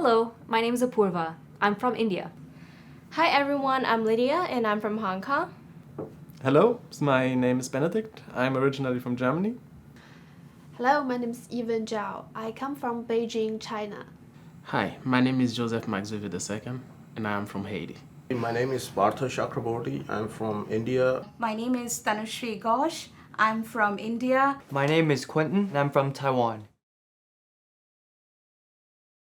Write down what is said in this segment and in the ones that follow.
Hello, my name is Apurva. I'm from India. Hi everyone, I'm Lydia and I'm from Hong Kong. Hello, my name is Benedict. I'm originally from Germany. Hello, my name is Evan Zhao. I come from Beijing, China. Hi, my name is Joseph Maxvivid II, and I am from Haiti. My name is Partha Chakraborty. I'm from India. My name is Tanushree Ghosh. I'm from India. My name is Quentin, and I'm from Taiwan.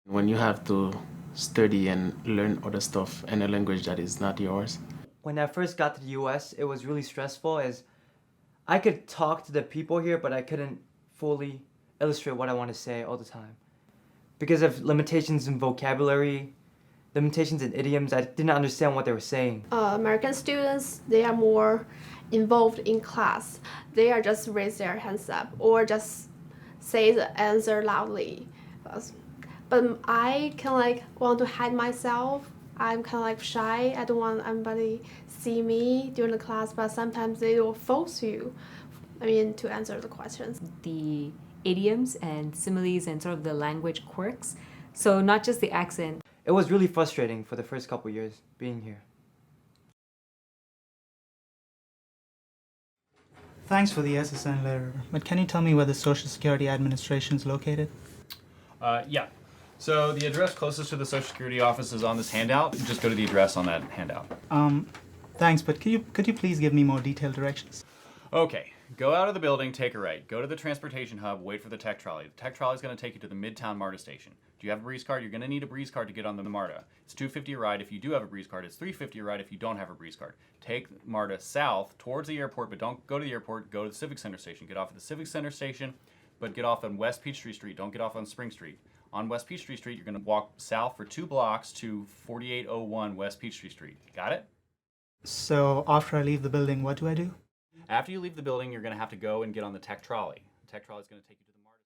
When you have to study and learn other stuff in a language that is not yours. When I first got to the U.S., it was really stressful as I could talk to the people here, but I couldn't fully illustrate what I want to say all the time. Because of limitations in vocabulary, limitations in idioms, I didn't understand what they were saying. American students, they are more involved in class. They are just raise their hands up or just say the answer loudly. But I kind of want to hide myself. I'm kind of shy. I don't want anybody see me during the class, but sometimes they will force you, to answer the questions. The idioms and similes and sort of the language quirks. So not just the accent. It was really frustrating for the first couple years being here. Thanks for the SSN letter, but can you tell me where the Social Security Administration is located? Yeah. So the address closest to the Social Security office is on this handout. Just go to the address on that handout. Thanks, but could you please give me more detailed directions? Okay. Go out of the building, take a right. Go to the transportation hub, wait for the tech trolley. The tech trolley is going to take you to the Midtown MARTA station. Do you have a breeze card? You're going to need a breeze card to get on the MARTA. It's $2.50 a ride if you do have a breeze card. It's $3.50 a ride if you don't have a breeze card. Take MARTA south towards the airport, but don't go to the airport. Go to the Civic Center station. Get off at the Civic Center station, but get off on West Peachtree Street. Don't get off on Spring Street. On West Peachtree Street, you're going to walk south for 2 blocks to 4801 West Peachtree Street. Got it? So after I leave the building, what do I do? After you leave the building, you're going to have to go and get on the tech trolley. The tech trolley is going to take you to the MARTA.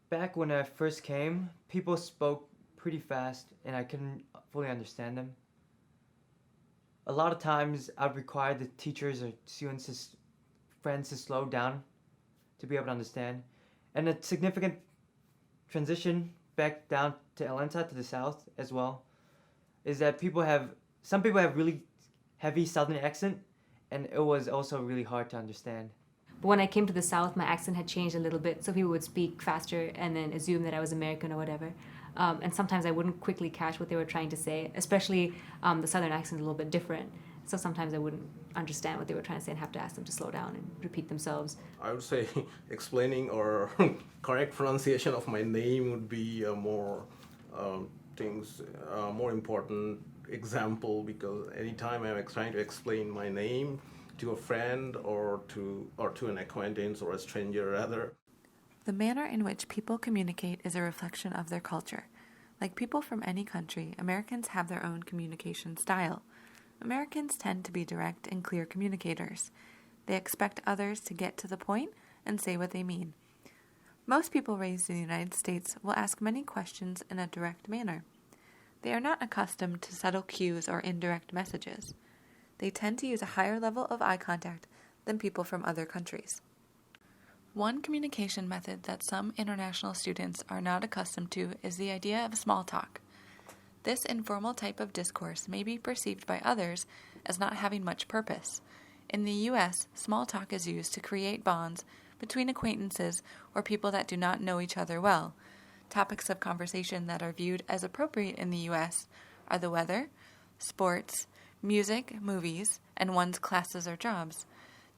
Back when I first came, people spoke pretty fast and I couldn't fully understand them. A lot of times I'd require the teachers or students, friends to slow down to be able to understand. And a significant transition back down to Atlanta, to the south as well, is that some people have really heavy southern accent, and it was also really hard to understand. But when I came to the South, my accent had changed a little bit, so people would speak faster and then assume that I was American or whatever. And sometimes I wouldn't quickly catch what they were trying to say, especially the southern accent is a little bit different. So sometimes I wouldn't understand what they were trying to say and have to ask them to slow down and repeat themselves. I would say explaining or correct pronunciation of my name would be more important example, because anytime I'm trying to explain my name to a friend or to an acquaintance or a stranger rather. The manner in which people communicate is a reflection of their culture. Like people from any country, Americans have their own communication style. Americans tend to be direct and clear communicators. They expect others to get to the point and say what they mean. Most people raised in the United States will ask many questions in a direct manner. They are not accustomed to subtle cues or indirect messages. They tend to use a higher level of eye contact than people from other countries. One communication method that some international students are not accustomed to is the idea of small talk. This informal type of discourse may be perceived by others as not having much purpose. In the U.S., small talk is used to create bonds between acquaintances or people that do not know each other well. Topics of conversation that are viewed as appropriate in the U.S. are the weather, sports, music, movies, and one's classes or jobs.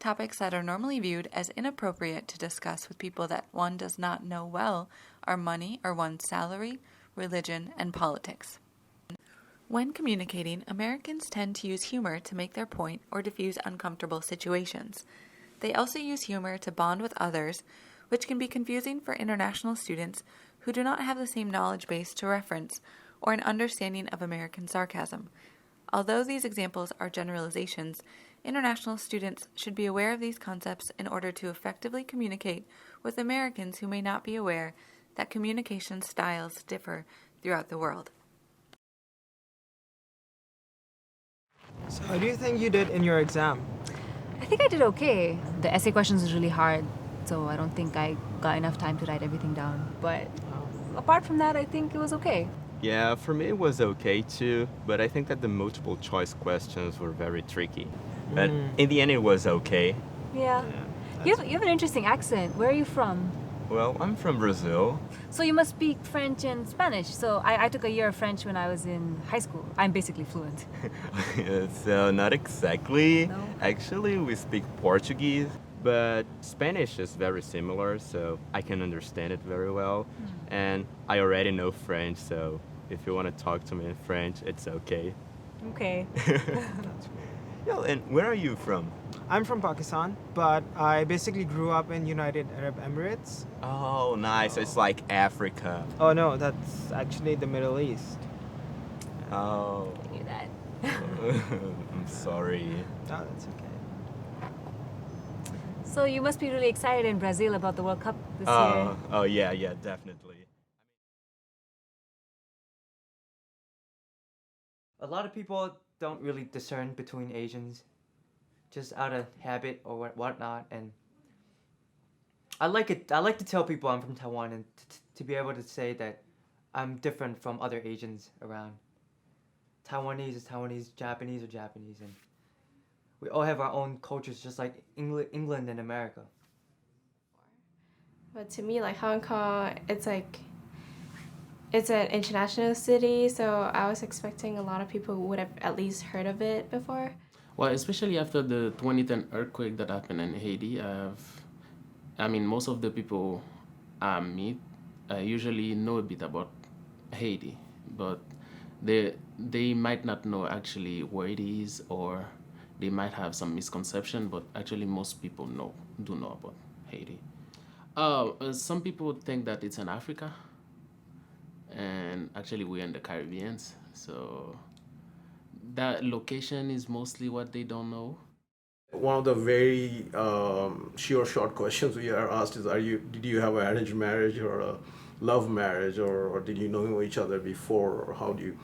Topics that are normally viewed as inappropriate to discuss with people that one does not know well are money or one's salary, religion, and politics. When communicating, Americans tend to use humor to make their point or diffuse uncomfortable situations. They also use humor to bond with others, which can be confusing for international students who do not have the same knowledge base to reference or an understanding of American sarcasm. Although these examples are generalizations, international students should be aware of these concepts in order to effectively communicate with Americans who may not be aware that communication styles differ throughout the world. So how do you think you did in your exam? I think I did okay. The essay questions was really hard, so I don't think I got enough time to write everything down. But apart from that, I think it was okay. Yeah, for me it was okay too, but I think that the multiple choice questions were very tricky. But in the end it was okay. Yeah. You have an interesting accent. Where are you from? Well, I'm from Brazil. So you must speak French and Spanish. So I took a year of French when I was in high school. I'm basically fluent. So not exactly. No? Actually, we speak Portuguese, but Spanish is very similar, so I can understand it very well. And I already know French, so if you want to talk to me in French, it's okay. Okay. Yo, and where are you from? I'm from Pakistan, but I basically grew up in United Arab Emirates. Oh, nice. It's like Africa. Oh no, that's actually the Middle East. Oh. I knew that. I'm sorry. Oh, that's okay. So you must be really excited in Brazil about the World Cup this year. Oh, yeah, definitely. A lot of people don't really discern between Asians, just out of habit or whatnot. And I like it. I like to tell people I'm from Taiwan and to be able to say that I'm different from other Asians around. Taiwanese is Taiwanese, Japanese are Japanese, and we all have our own cultures, just like England and America. But to me, like Hong Kong, it's an international city, so I was expecting a lot of people would have at least heard of it before. Well, especially after the 2010 earthquake that happened in Haiti, most of the people I meet usually know a bit about Haiti, but they might not know actually where it is, or they might have some misconception, but actually most people do know about Haiti. Some people think that it's in Africa, and actually we're in the Caribbean, so that location is mostly what they don't know. One of the very short questions we are asked is, did you have an arranged marriage or a love marriage, or did you know each other before, or how do you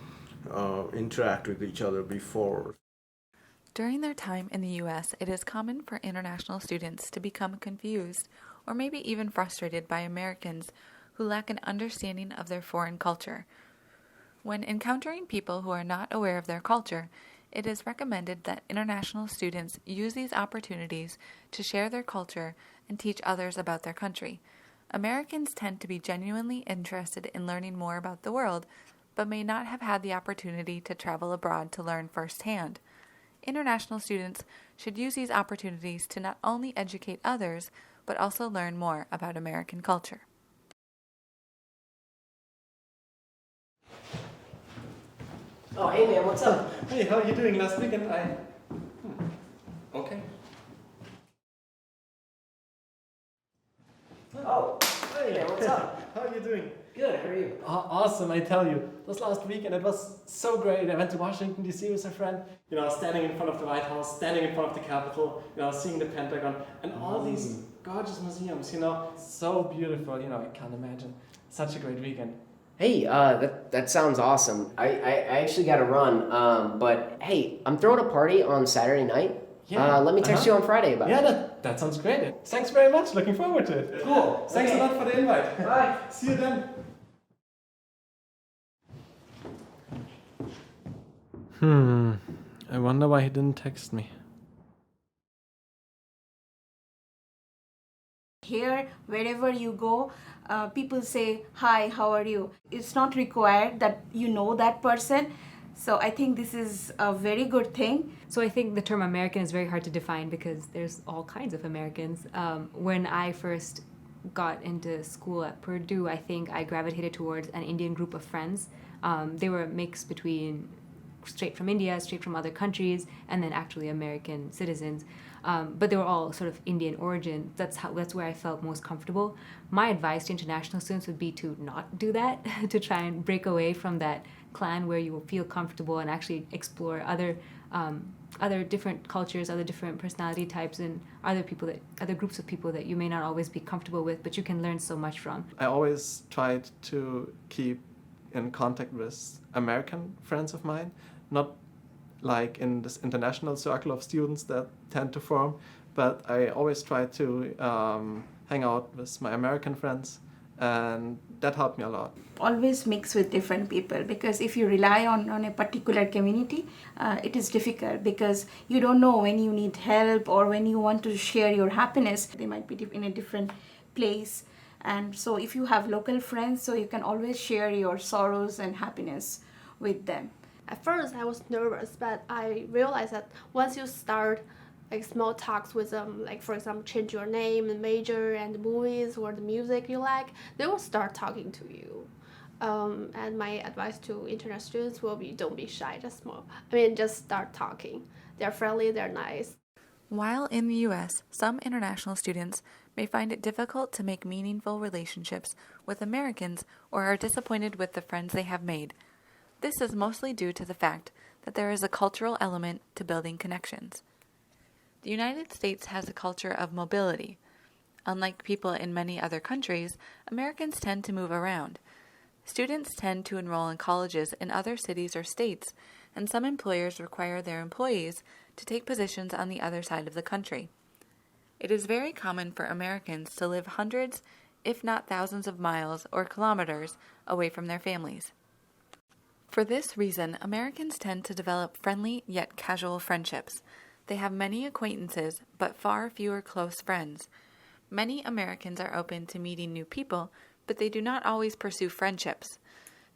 interact with each other before? During their time in the U.S., it is common for international students to become confused or maybe even frustrated by Americans who lack an understanding of their foreign culture. When encountering people who are not aware of their culture, it is recommended that international students use these opportunities to share their culture and teach others about their country. Americans tend to be genuinely interested in learning more about the world, but may not have had the opportunity to travel abroad to learn firsthand. International students should use these opportunities to not only educate others, but also learn more about American culture. Oh, hey man, what's up? Hey, how are you doing? Last weekend Okay. Oh, hey man, what's up? How are you doing? Good, how are you? Awesome, I tell you. This last weekend, it was so great. I went to Washington, D.C. with a friend, standing in front of the White House, standing in front of the Capitol, seeing the Pentagon, and all these gorgeous museums, so beautiful, I can't imagine. Such a great weekend. Hey, that sounds awesome. I actually got to run, but hey, I'm throwing a party on Saturday night. Yeah. Let me text you on Friday about it. Yeah, that sounds great. Thanks very much. Looking forward to it. Cool. Thanks a lot for the invite. Bye. See you then. I wonder why he didn't text me. Here, wherever you go, people say, hi, how are you? It's not required that you know that person. So I think this is a very good thing. So I think the term American is very hard to define because there's all kinds of Americans. When I first got into school at Purdue, I think I gravitated towards an Indian group of friends. They were a mix between straight from India, straight from other countries, and then actually American citizens. But they were all sort of Indian origin. That's where I felt most comfortable. My advice to international students would be to not do that, to try and break away from that clan where you will feel comfortable and actually explore other different cultures, other different personality types, and other groups of people that you may not always be comfortable with, but you can learn so much from. I always tried to keep in contact with American friends of mine, not like in this international circle of students that tend to form, but I always try to hang out with my American friends and that helped me a lot. Always mix with different people, because if you rely on a particular community, it is difficult, because you don't know when you need help or when you want to share your happiness. They might be in a different place, and so if you have local friends, so you can always share your sorrows and happiness with them. At first, I was nervous, but I realized that once you start like small talks with them, like for example, change your name and major and the movies or the music you like, they will start talking to you. And my advice to internet students will be don't be shy, just start talking. They're friendly, they're nice. While in the U.S., some international students may find it difficult to make meaningful relationships with Americans or are disappointed with the friends they have made. This is mostly due to the fact that there is a cultural element to building connections. The United States has a culture of mobility. Unlike people in many other countries, Americans tend to move around. Students tend to enroll in colleges in other cities or states, and some employers require their employees to take positions on the other side of the country. It is very common for Americans to live hundreds, if not thousands of miles or kilometers away from their families. For this reason, Americans tend to develop friendly yet casual friendships. They have many acquaintances, but far fewer close friends. Many Americans are open to meeting new people, but they do not always pursue friendships.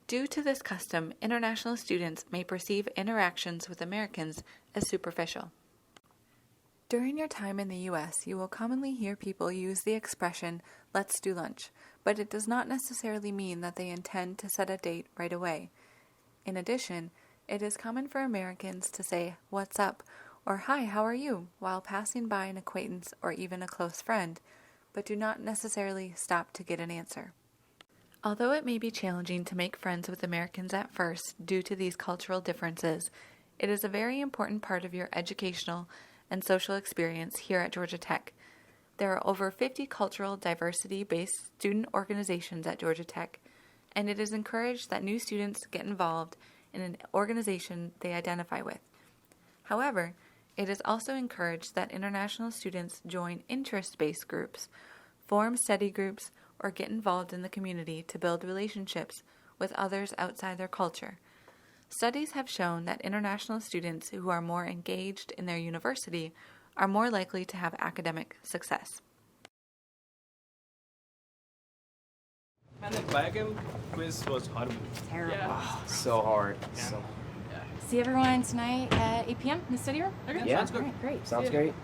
Due to this custom, international students may perceive interactions with Americans as superficial. During your time in the U.S., you will commonly hear people use the expression, "let's do lunch," but it does not necessarily mean that they intend to set a date right away. In addition, it is common for Americans to say, "What's up?" or "Hi, how are you?" while passing by an acquaintance or even a close friend, but do not necessarily stop to get an answer. Although it may be challenging to make friends with Americans at first due to these cultural differences, it is a very important part of your educational and social experience here at Georgia Tech. There are over 50 cultural diversity-based student organizations at Georgia Tech, and it is encouraged that new students get involved in an organization they identify with. However, it is also encouraged that international students join interest-based groups, form study groups, or get involved in the community to build relationships with others outside their culture. Studies have shown that international students who are more engaged in their university are more likely to have academic success. And the biochem quiz was horrible. Terrible. Yeah. So hard. Yeah. So. See everyone tonight at 8 p.m. in the study room? Okay, Yeah. sounds good. All right, great. Sounds great.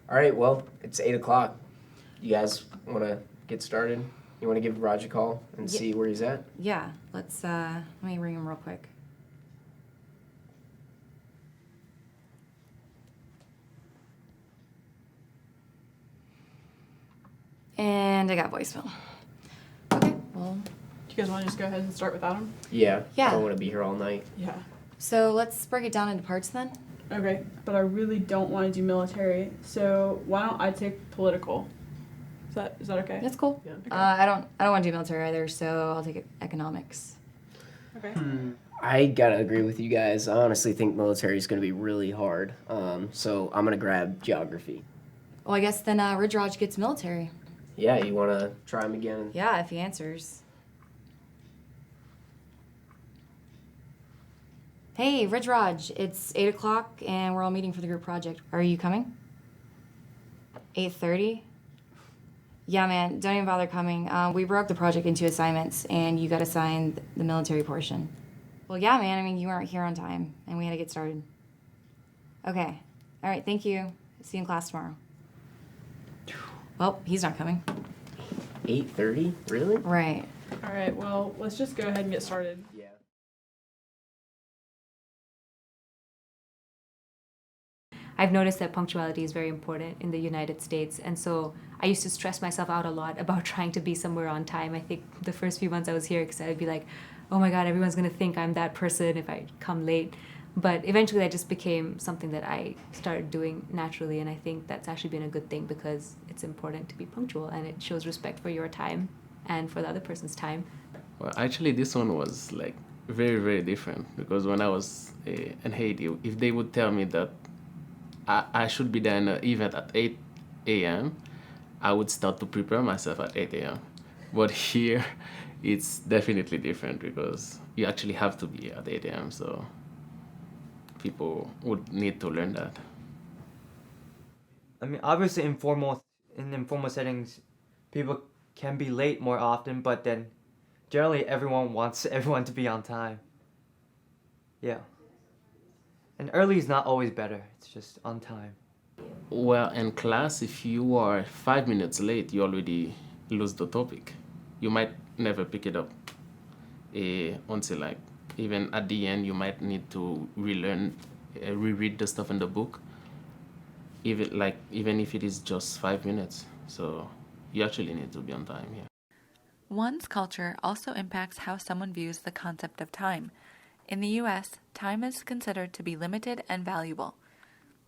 All right, well, it's 8 o'clock. You guys want to get started? You want to give Raj a call and see where he's at? Yeah, let me ring him real quick. And I got voicemail. Okay, well. Do you guys want to just go ahead and start without him? Yeah. Yeah. I don't want to be here all night. Yeah. So let's break it down into parts then. Okay, but I really don't want to do military, so why don't I take political? Is that okay? That's cool. Yeah. Okay. I don't want to do military either, so I'll take economics. Okay. I gotta agree with you guys. I honestly think military is gonna be really hard. So I'm gonna grab geography. Well, I guess then Ridge gets military. Yeah, you wanna try him again? Yeah, if he answers. Hey, Ridge Raj, it's 8 o'clock and we're all meeting for the group project. Are you coming? 8:30? Yeah, man, don't even bother coming. We broke the project into assignments and you got assigned the military portion. Well, yeah, man, I mean, you weren't here on time and we had to get started. Okay. All right, thank you. See you in class tomorrow. Well, he's not coming. 8:30? Really? Right. All right, well, let's just go ahead and get started. Yeah. I've noticed that punctuality is very important in the United States, and so I used to stress myself out a lot about trying to be somewhere on time. I think the first few months I was here, because I'd be like, oh my god, everyone's going to think I'm that person if I come late. But eventually that just became something that I started doing naturally, and I think that's actually been a good thing because it's important to be punctual and it shows respect for your time and for the other person's time. Well, actually, this one was like very, very different because when I was in Haiti, if they would tell me that I should be there in an event at 8 a.m., I would start to prepare myself at 8 a.m. But here, it's definitely different because you actually have to be at 8 a.m. So people would need to learn that. I mean, obviously, in informal settings, people can be late more often, but then generally everyone wants everyone to be on time. Yeah. And early is not always better. It's just on time. Well, in class, if you are 5 minutes late, you already lose the topic. You might never pick it up until like even at the end, you might need to reread the stuff in the book. Even if it is just 5 minutes, so you actually need to be on time here. One's culture also impacts how someone views the concept of time. In the U.S., time is considered to be limited and valuable.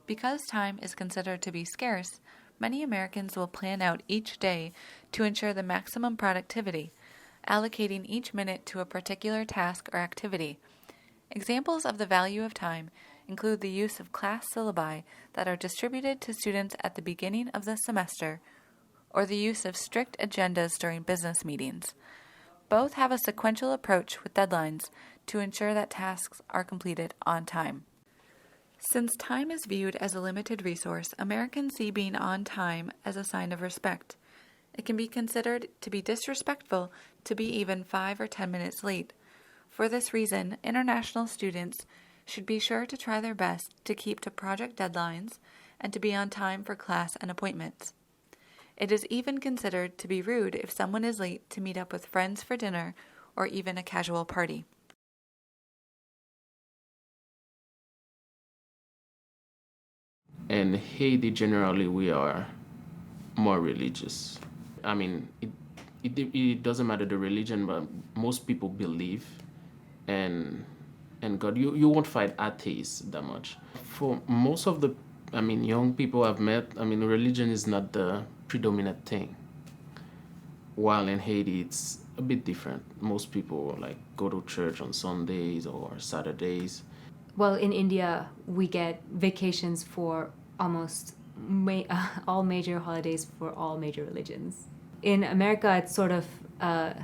Because time is considered to be scarce, many Americans will plan out each day to ensure the maximum productivity, allocating each minute to a particular task or activity. Examples of the value of time include the use of class syllabi that are distributed to students at the beginning of the semester, or the use of strict agendas during business meetings. Both have a sequential approach with deadlines to ensure that tasks are completed on time. Since time is viewed as a limited resource, Americans see being on time as a sign of respect. It can be considered to be disrespectful to be even 5 or 10 minutes late. For this reason, international students should be sure to try their best to keep to project deadlines and to be on time for class and appointments. It is even considered to be rude if someone is late to meet up with friends for dinner or even a casual party. In Haiti, generally, we are more religious. I mean, it doesn't matter the religion, but most people believe and God. You won't find atheists that much. For most of the young people I've met, religion is not the predominant thing. While in Haiti, it's a bit different. Most people like go to church on Sundays or Saturdays. Well, in India, we get vacations for almost all major holidays for all major religions. In America, it's sort of, I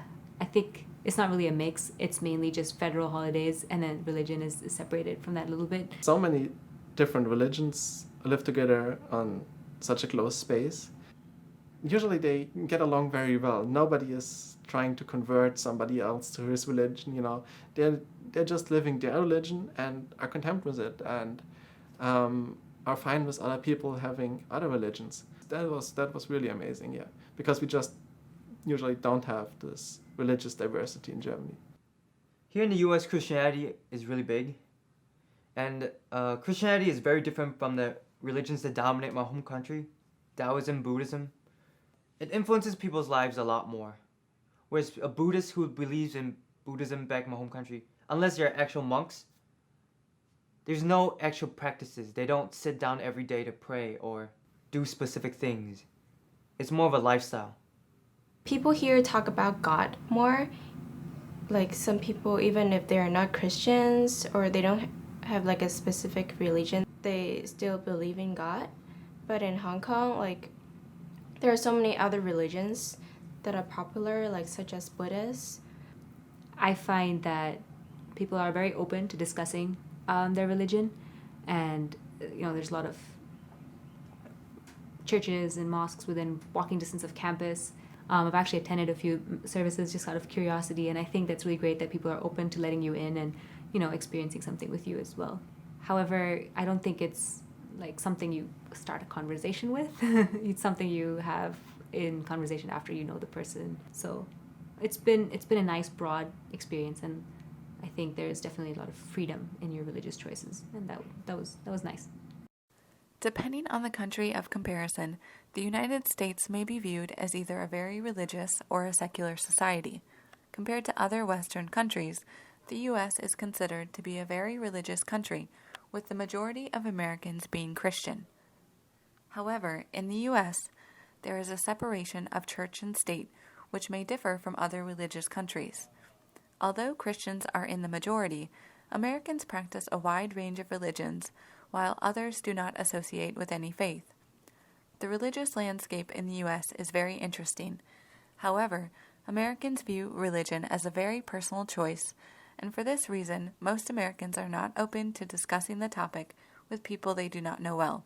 think it's not really a mix. It's mainly just federal holidays, and then religion is separated from that a little bit. So many different religions live together on such a close space. Usually they get along very well. Nobody is trying to convert somebody else to his religion, you know. They're just living their religion and are content with it, and are fine with other people having other religions. That was really amazing, yeah. Because we just usually don't have this religious diversity in Germany. Here in the U.S., Christianity is really big. And Christianity is very different from the religions that dominate my home country, Taoism, Buddhism. It influences people's lives a lot more. Whereas a Buddhist who believes in Buddhism back in my home country, unless they're actual monks, there's no actual practices. They don't sit down every day to pray or do specific things. It's more of a lifestyle. People here talk about God more. Like some people, even if they're not Christians or they don't have like a specific religion, they still believe in God. But in Hong Kong, like there are so many other religions that are popular, like such as Buddhists. I find that people are very open to discussing their religion, and there's a lot of churches and mosques within walking distance of campus. I've actually attended a few services just out of curiosity, and I think that's really great that people are open to letting you in and experiencing something with you as well. However, I don't think it's like something you start a conversation with. It's something you have in conversation after you know the person. So it's been a nice broad experience, and I think there's definitely a lot of freedom in your religious choices, and that was nice. Depending on the country of comparison, the United States may be viewed as either a very religious or a secular society. Compared to other Western countries, the U.S. is considered to be a very religious country, with the majority of Americans being Christian. However, in the U.S., there is a separation of church and state, which may differ from other religious countries. Although Christians are in the majority, Americans practice a wide range of religions, while others do not associate with any faith. The religious landscape in the U.S. is very interesting. However, Americans view religion as a very personal choice, and for this reason, most Americans are not open to discussing the topic with people they do not know well.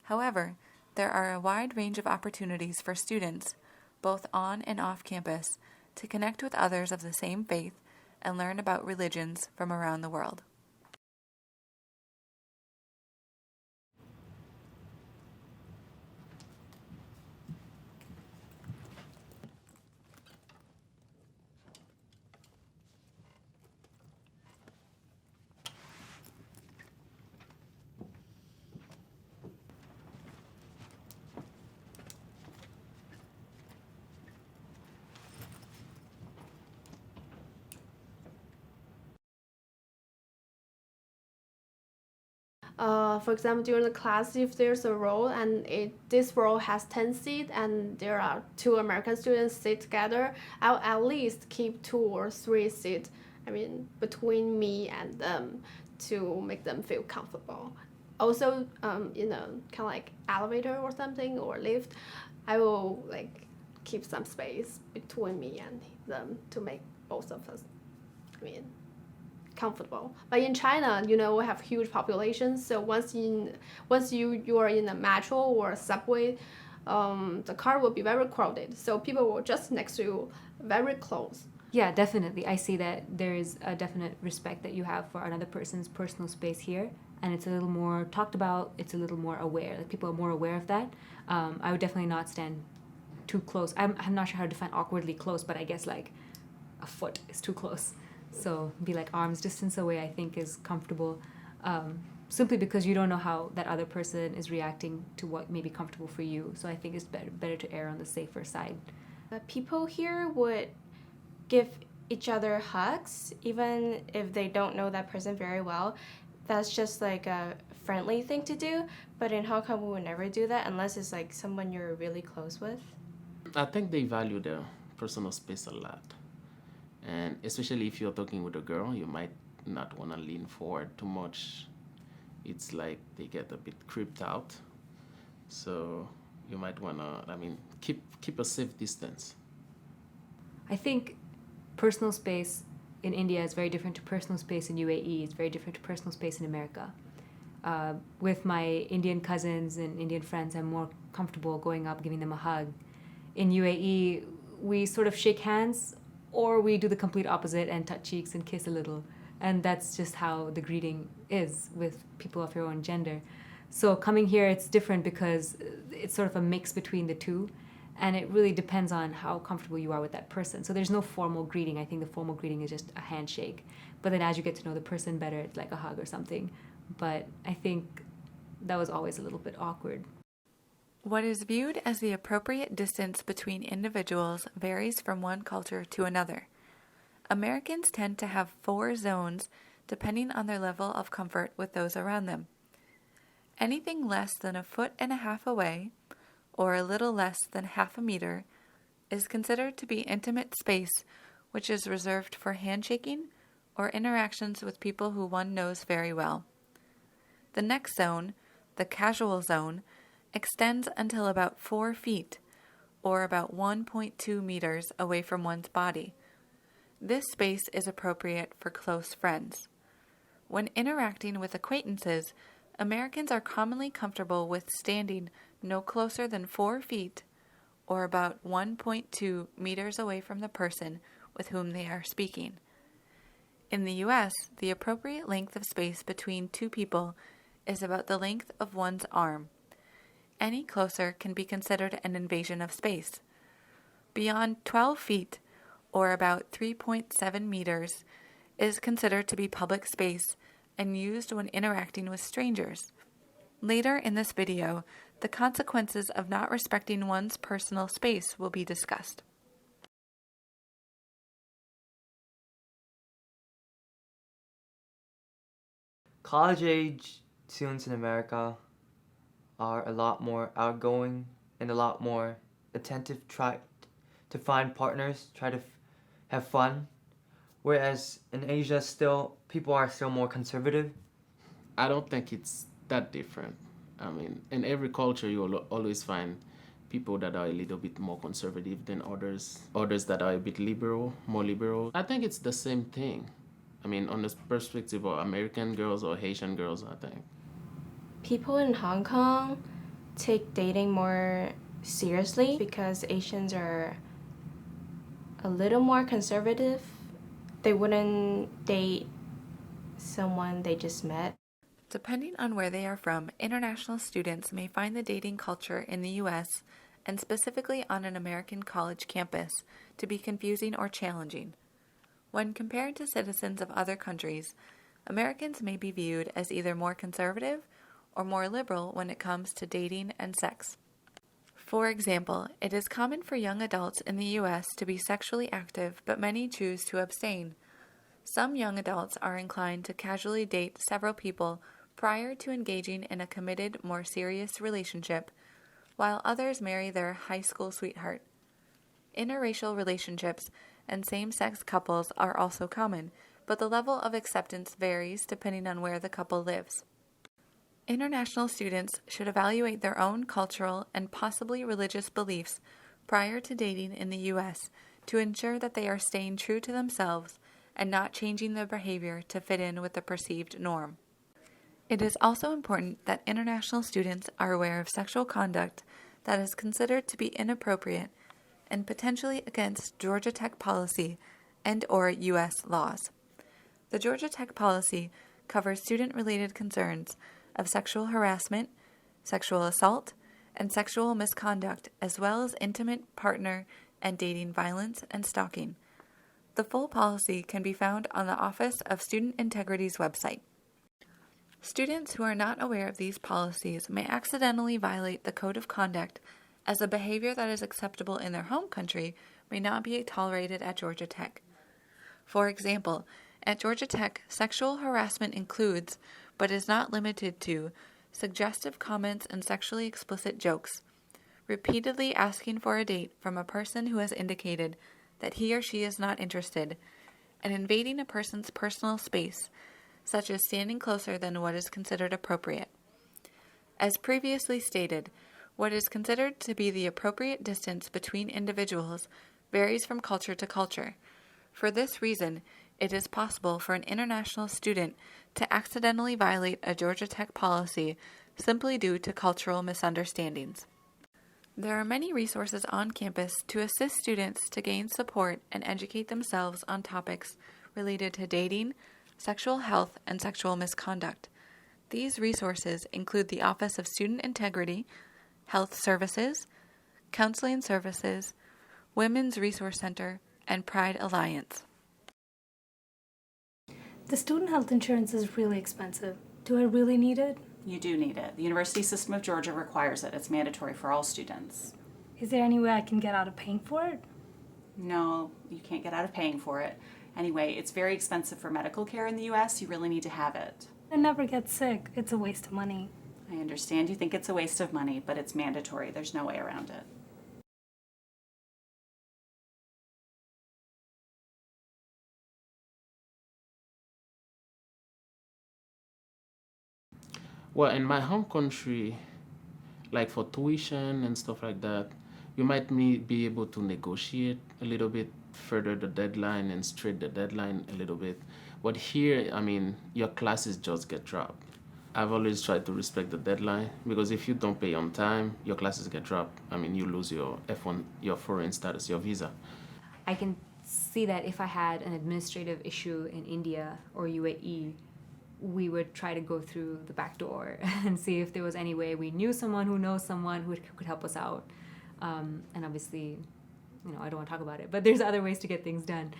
However, there are a wide range of opportunities for students, both on and off campus, to connect with others of the same faith and learn about religions from around the world. For example, during the class, if there's a row and this row has 10 seats and there are 2 American students sit together, I'll at least keep 2 or 3 seats, between me and them to make them feel comfortable. Also, in a kind of like elevator or something or lift, I will keep some space between me and them to make both of us, comfortable. But in China, we have huge populations. So once you are in a metro or a subway, the car will be very crowded. So people will just next to you, very close. Yeah, definitely. I see that there is a definite respect that you have for another person's personal space here, and it's a little more talked about. It's a little more aware. People are more aware of that. I would definitely not stand too close. I'm not sure how to define awkwardly close, but I guess a foot is too close. So be arm's distance away, I think, is comfortable, simply because you don't know how that other person is reacting to what may be comfortable for you. So I think it's better to err on the safer side. People here would give each other hugs, even if they don't know that person very well. That's just a friendly thing to do. But in Hong Kong, we would never do that unless it's someone you're really close with. I think they value their personal space a lot. And especially if you're talking with a girl, you might not want to lean forward too much. It's they get a bit creeped out. So you might want to, keep a safe distance. I think personal space in India is very different to personal space in UAE. It's very different to personal space in America. With my Indian cousins and Indian friends, I'm more comfortable going up, giving them a hug. In UAE, we sort of shake hands, or we do the complete opposite and touch cheeks and kiss a little. And that's just how the greeting is with people of your own gender. So coming here, it's different because it's sort of a mix between the two. And it really depends on how comfortable you are with that person. So there's no formal greeting. I think the formal greeting is just a handshake. But then as you get to know the person better, it's like a hug or something. But I think that was always a little bit awkward. What is viewed as the appropriate distance between individuals varies from one culture to another. Americans tend to have 4 zones depending on their level of comfort with those around them. Anything less than 1.5 feet away, or a little less than half a meter, is considered to be intimate space, which is reserved for handshaking or interactions with people who one knows very well. The next zone, the casual zone, extends until about 4 feet, or about 1.2 meters away from one's body. This space is appropriate for close friends. When interacting with acquaintances, Americans are commonly comfortable with standing no closer than 4 feet, or about 1.2 meters away from the person with whom they are speaking. In the U.S., the appropriate length of space between 2 people is about the length of one's arm. Any closer can be considered an invasion of space. Beyond 12 feet, or about 3.7 meters, is considered to be public space and used when interacting with strangers. Later in this video, the consequences of not respecting one's personal space will be discussed. College-age students in America are a lot more outgoing and a lot more attentive, try to find partners, try to have fun. Whereas in Asia, people are still more conservative. I don't think it's that different. I mean, in every culture, you'll always find people that are a little bit more conservative than others that are a bit liberal, more liberal. I think it's the same thing. I mean, on the perspective of American girls or Haitian girls, I think. People in Hong Kong take dating more seriously because Asians are a little more conservative. They wouldn't date someone they just met. Depending on where they are from, international students may find the dating culture in the U.S., and specifically on an American college campus, to be confusing or challenging. When compared to citizens of other countries, Americans may be viewed as either more conservative or more liberal when it comes to dating and sex. For example, it is common for young adults in the U.S. to be sexually active, but many choose to abstain. Some young adults are inclined to casually date several people prior to engaging in a committed, more serious relationship, while others marry their high school sweetheart. Interracial relationships and same-sex couples are also common, but the level of acceptance varies depending on where the couple lives. International students should evaluate their own cultural and possibly religious beliefs prior to dating in the U.S. to ensure that they are staying true to themselves and not changing their behavior to fit in with the perceived norm. It is also important that international students are aware of sexual conduct that is considered to be inappropriate and potentially against Georgia Tech policy and/or U.S. laws. The Georgia Tech policy covers student-related concerns of sexual harassment, sexual assault, and sexual misconduct, as well as intimate partner and dating violence and stalking. The full policy can be found on the Office of Student Integrity's website. Students who are not aware of these policies may accidentally violate the code of conduct, as a behavior that is acceptable in their home country may not be tolerated at Georgia Tech. For example, at Georgia Tech, sexual harassment includes, but is not limited to, suggestive comments and sexually explicit jokes, repeatedly asking for a date from a person who has indicated that he or she is not interested, and invading a person's personal space, such as standing closer than what is considered appropriate. As previously stated, what is considered to be the appropriate distance between individuals varies from culture to culture. For this reason, it is possible for an international student to accidentally violate a Georgia Tech policy simply due to cultural misunderstandings. There are many resources on campus to assist students to gain support and educate themselves on topics related to dating, sexual health, and sexual misconduct. These resources include the Office of Student Integrity, Health Services, Counseling Services, Women's Resource Center, and Pride Alliance. The student health insurance is really expensive. Do I really need it? You do need it. The University System of Georgia requires it. It's mandatory for all students. Is there any way I can get out of paying for it? No, you can't get out of paying for it. Anyway, it's very expensive for medical care in the U.S. You really need to have it. I never get sick. It's a waste of money. I understand you think it's a waste of money, but it's mandatory. There's no way around it. Well, in my home country, like for tuition and stuff like that, you might be able to negotiate a little bit further the deadline and straight the deadline a little bit. But here, I mean, your classes just get dropped. I've always tried to respect the deadline because if you don't pay on time, your classes get dropped. I mean, you lose your F1, your foreign status, your visa. I can see that if I had an administrative issue in India or UAE, we would try to go through the back door and see if there was any way we knew someone who knows someone who could help us out. And obviously, you know, I don't want to talk about it, but there's other ways to get things done.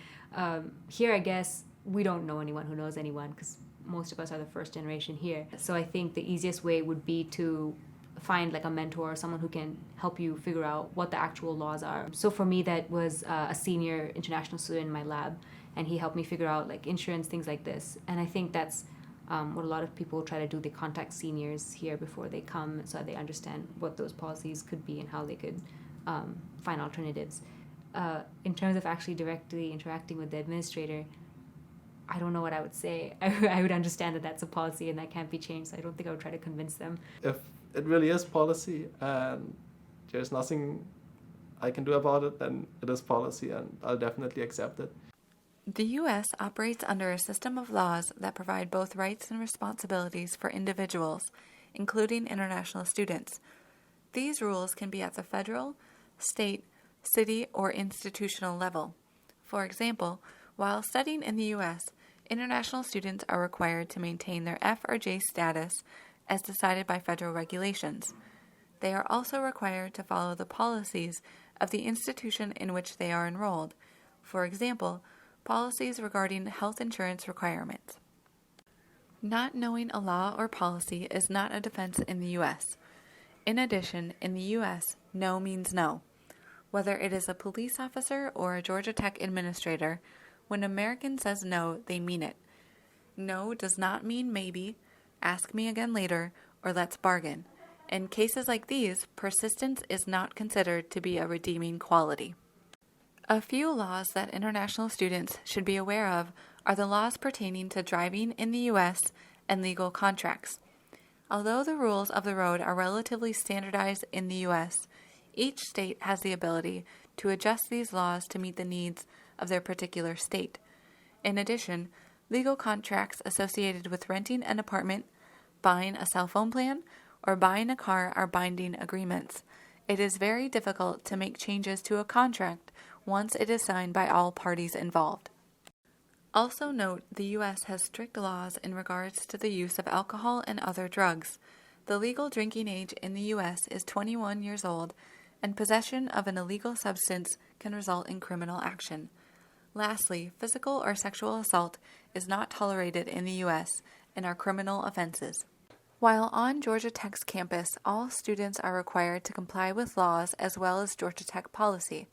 Here, I guess, we don't know anyone who knows anyone because most of us are the first generation here. So I think the easiest way would be to find like a mentor or someone who can help you figure out what the actual laws are. So for me, that was a senior international student in my lab, and he helped me figure out like insurance, things like this. And I think that's what a lot of people try to do. They contact seniors here before they come so that they understand what those policies could be and how they could find alternatives. In terms of actually directly interacting with the administrator, I don't know what I would say. I would understand that that's a policy and that can't be changed, so I don't think I would try to convince them. If it really is policy, and there's nothing I can do about it, then it is policy, and I'll definitely accept it. The U.S. operates under a system of laws that provide both rights and responsibilities for individuals, including international students. These rules can be at the federal, state, city, or institutional level. For example, while studying in the U.S., international students are required to maintain their F or J status as decided by federal regulations. They are also required to follow the policies of the institution in which they are enrolled. For example, policies regarding health insurance requirements. Not knowing a law or policy is not a defense in the U.S. In addition, in the U.S., no means no. Whether it is a police officer or a Georgia Tech administrator, when an American says no, they mean it. No does not mean maybe, ask me again later, or let's bargain. In cases like these, persistence is not considered to be a redeeming quality. A few laws that international students should be aware of are the laws pertaining to driving in the U.S. and legal contracts. Although the rules of the road are relatively standardized in the U.S., each state has the ability to adjust these laws to meet the needs of their particular state. In addition, legal contracts associated with renting an apartment, buying a cell phone plan, or buying a car are binding agreements. It is very difficult to make changes to a contract once it is signed by all parties involved. Also note, the U.S. has strict laws in regards to the use of alcohol and other drugs. The legal drinking age in the U.S. is 21 years old, and possession of an illegal substance can result in criminal action. Lastly, physical or sexual assault is not tolerated in the U.S. and are criminal offenses. While on Georgia Tech's campus, all students are required to comply with laws as well as Georgia Tech policy.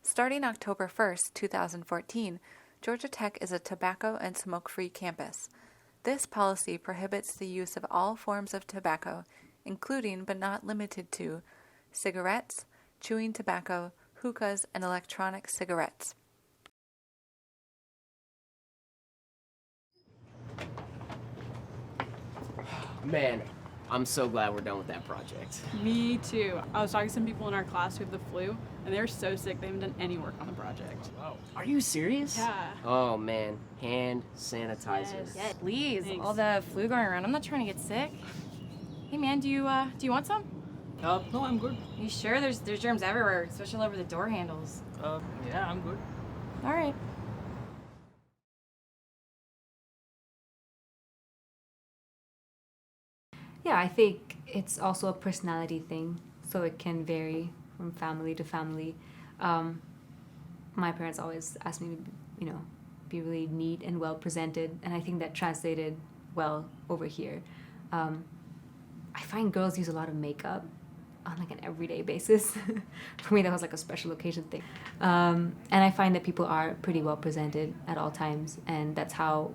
Starting October 1st, 2014, Georgia Tech is a tobacco and smoke-free campus. This policy prohibits the use of all forms of tobacco, including but not limited to cigarettes, chewing tobacco, hookahs, and electronic cigarettes. Man, I'm so glad we're done with that project. Me too. I was talking to some people in our class who have the flu, and they're so sick they haven't done any work on the project. Wow. Are you serious? Yeah. Oh man, hand sanitizer. Yes, please. Thanks. All the flu going around. I'm not trying to get sick. Hey man, do you want some? No, I'm good. You sure? There's germs everywhere, especially all over the door handles. Yeah, I'm good. All right. Yeah, I think it's also a personality thing, so it can vary from family to family. My parents always asked me to, be really neat and well presented, and I think that translated well over here. I find girls use a lot of makeup on like an everyday basis. For me, that was like a special occasion thing. And I find that people are pretty well presented at all times, and that's how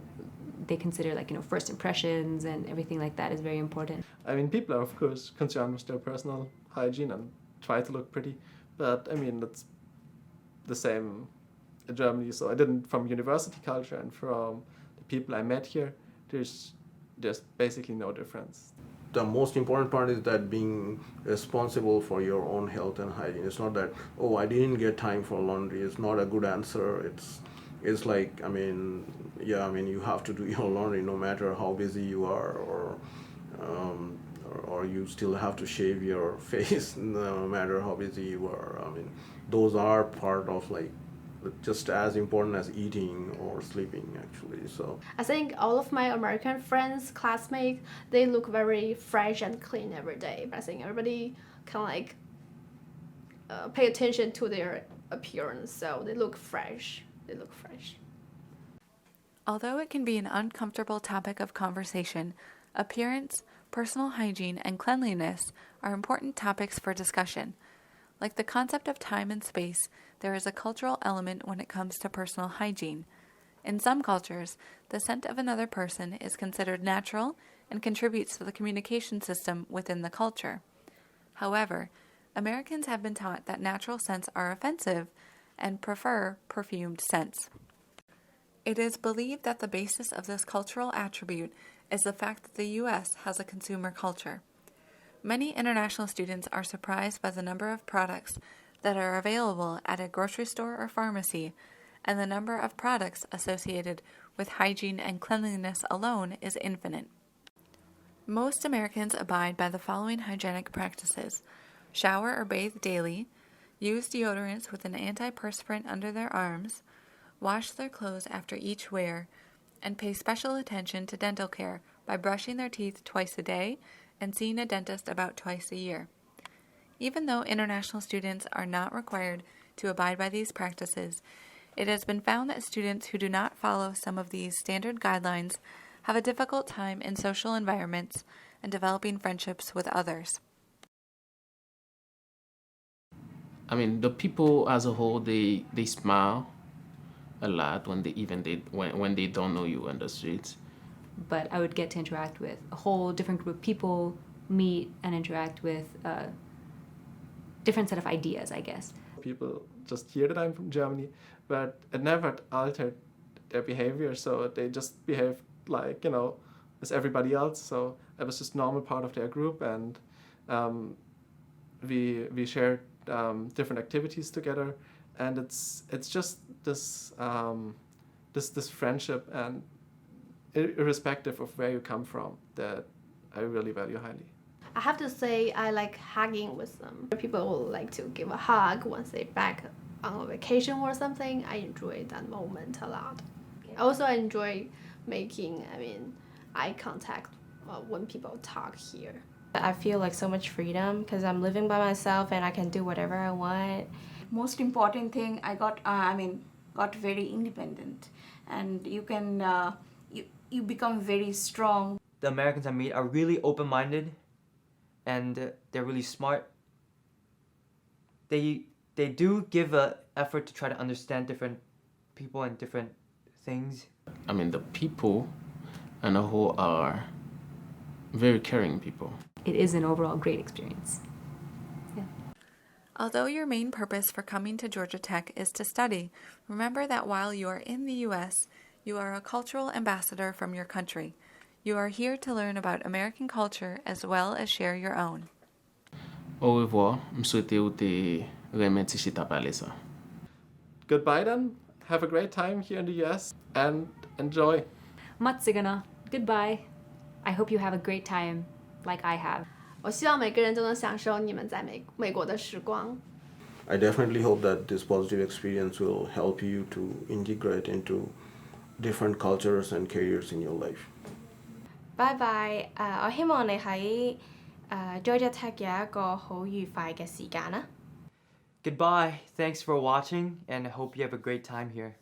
they consider first impressions and everything like that is very important. I mean, people are of course concerned with their personal hygiene and try to look pretty, but I mean, that's the same in Germany. So from university culture and from the people I met here, there's basically no difference. The most important part is that being responsible for your own health and hygiene. It's not that, oh, I didn't get time for laundry. It's not a good answer. It's like, you have to do your laundry no matter how busy you are, or you still have to shave your face no matter how busy you are. I mean, those are part of just as important as eating or sleeping, actually. So I think all of my American friends, classmates, they look very fresh and clean every day. But I think everybody can pay attention to their appearance, so they look fresh. Although it can be an uncomfortable topic of conversation, appearance, personal hygiene, and cleanliness are important topics for discussion. Like the concept of time and space, there is a cultural element when it comes to personal hygiene. In some cultures, the scent of another person is considered natural and contributes to the communication system within the culture. However, Americans have been taught that natural scents are offensive and prefer perfumed scents. It is believed that the basis of this cultural attribute is the fact that the U.S. has a consumer culture. Many international students are surprised by the number of products that are available at a grocery store or pharmacy, and the number of products associated with hygiene and cleanliness alone is infinite. Most Americans abide by the following hygienic practices: shower or bathe daily, use deodorants with an antiperspirant under their arms, wash their clothes after each wear, and pay special attention to dental care by brushing their teeth twice a day and seeing a dentist about twice a year. Even though international students are not required to abide by these practices, it has been found that students who do not follow some of these standard guidelines have a difficult time in social environments and developing friendships with others. I mean, the people as a whole, they smile a lot when when they don't know you on the streets. But I would get to interact with a whole different group of people, meet and interact with a different set of ideas, I guess. People just hear that I'm from Germany, but it never altered their behavior, so they just behaved like, as everybody else. So I was just normal part of their group, and we shared different activities together, and it's just this this friendship, and irrespective of where you come from, that I really value highly. I have to say I like hugging with them. People will like to give a hug once they're back on a vacation or something. I enjoy that moment a lot. Also, I enjoy making, eye contact when people talk here. I feel like so much freedom because I'm living by myself and I can do whatever I want. Most important thing, I got very independent, and you can you become very strong. The Americans I meet are really open-minded, and they're really smart. They do give an effort to try to understand different people and different things. I mean, the people on a whole are very caring people. It is an overall great experience. Yeah. Although your main purpose for coming to Georgia Tech is to study, remember that while you are in the U.S., you are a cultural ambassador from your country. You are here to learn about American culture as well as share your own. Au revoir. Goodbye then. Have a great time here in the US and enjoy. Matsigana. Goodbye. I hope you have a great time like I have. 我希望每个人都能享受你们在美国的时光。I definitely hope that this positive experience will help you to integrate into different cultures and careers in your life. Bye bye. 我希望你喺Georgia Tech 有一個好愉快嘅時間啦。Goodbye. Thanks for watching, and I hope you have a great time here.